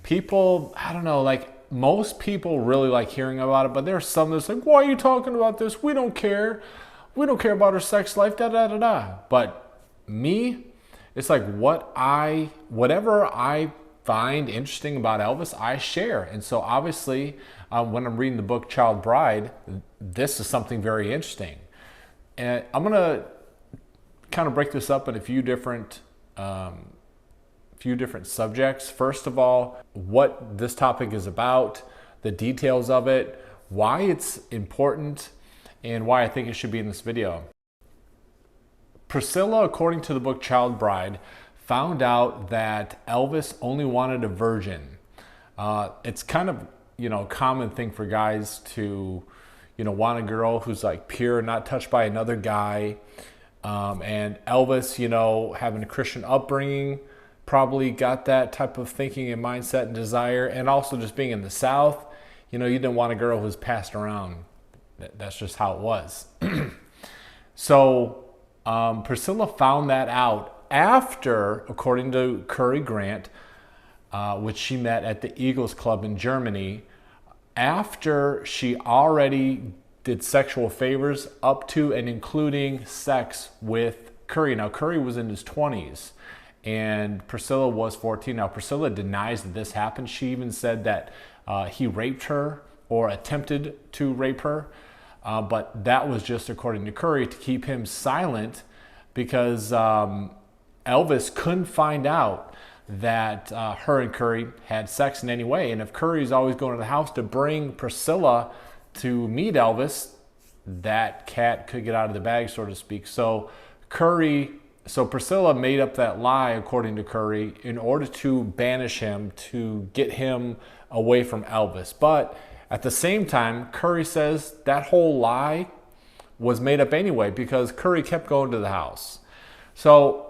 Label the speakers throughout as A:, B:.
A: people, I don't know, like most people really like hearing about it, but there's some that's like, why are you talking about this? We don't care. We don't care about her sex life, da da da da. But me, it's like whatever I find interesting about Elvis, I share. And so obviously, when I'm reading the book Child Bride, this is something very interesting. And I'm gonna kind of break this up in a few different subjects. First of all, what this topic is about, the details of it, why it's important, and why I think it should be in this video. Priscilla, according to the book Child Bride, found out that Elvis only wanted a virgin. It's kind of, a common thing for guys to, want a girl who's like pure, not touched by another guy. And Elvis, having a Christian upbringing, probably got that type of thinking and mindset and desire. And also just being in the South, you didn't want a girl who's passed around. That's just how it was. So Priscilla found that out after, according to Curry Grant, which she met at the Eagles Club in Germany, after she already did sexual favors up to and including sex with Curry. Now, Curry was in his 20s and Priscilla was 14. Now, Priscilla denies that this happened. She even said that he raped her or attempted to rape her. But that was just according to Curry to keep him silent because Elvis couldn't find out that her and Curry had sex in any way. And if Curry's always going to the house to bring Priscilla to meet Elvis, that cat could get out of the bag, so to speak. So Priscilla made up that lie, according to Curry, in order to banish him, to get him away from Elvis. But at the same time, Curry says that whole lie was made up anyway because Curry kept going to the house. So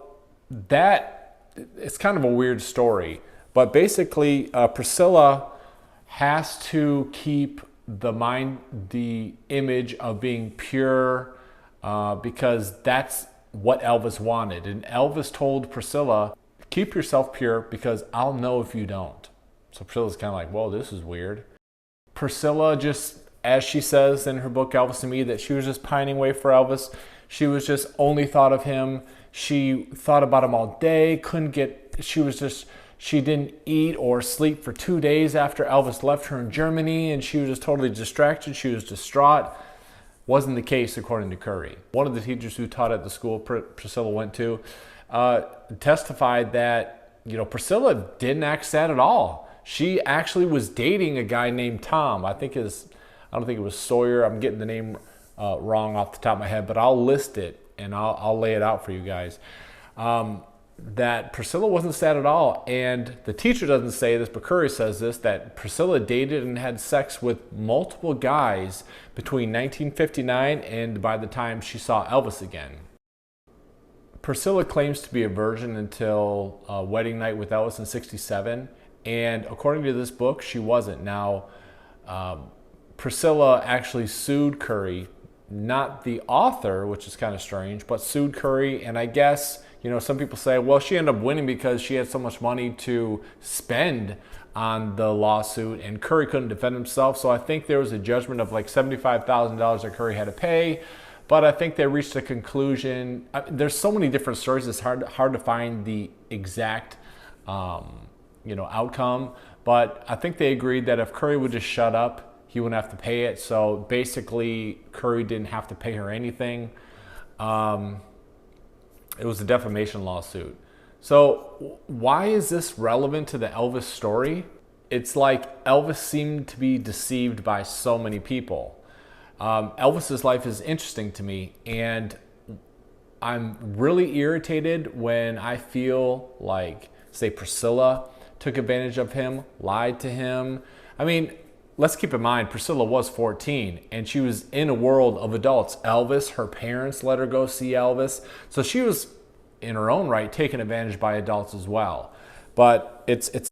A: it's kind of a weird story. But basically, Priscilla has to keep the image of being pure because that's what Elvis wanted. And Elvis told Priscilla, keep yourself pure because I'll know if you don't. So Priscilla's kind of like, well, this is weird. Priscilla just, as she says in her book, Elvis and Me, that she was just pining away for Elvis. She was just only thought of him. She thought about him all day, she didn't eat or sleep for 2 days after Elvis left her in Germany, and she was just totally distracted. She was distraught. Wasn't the case, according to Curry. One of the teachers who taught at the school Priscilla went to testified that, Priscilla didn't act sad at all. She actually was dating a guy named Tom. I don't think it was Sawyer. I'm getting the name wrong off the top of my head, but I'll list it and I'll lay it out for you guys. That Priscilla wasn't sad at all. And the teacher doesn't say this, but Curry says this, that Priscilla dated and had sex with multiple guys between 1959 and by the time she saw Elvis again. Priscilla claims to be a virgin until wedding night with Elvis in '67. And according to this book, she wasn't. Now, Priscilla actually sued Curry, not the author, which is kind of strange, but sued Curry. And I guess, some people say, well, she ended up winning because she had so much money to spend on the lawsuit and Curry couldn't defend himself. So I think there was a judgment of like $75,000 that Curry had to pay. But I think they reached a conclusion. There's so many different stories. It's hard to find the exact outcome, but I think they agreed that if Curry would just shut up, he wouldn't have to pay it. So basically, Curry didn't have to pay her anything. It was a defamation lawsuit. So why is this relevant to the Elvis story? It's like Elvis seemed to be deceived by so many people. Elvis's life is interesting to me, and I'm really irritated when I feel like, say, Priscilla took advantage of him, lied to him. I mean, let's keep in mind, Priscilla was 14 and she was in a world of adults. Elvis, her parents let her go see Elvis. So she was, in her own right, taken advantage by adults as well. But it's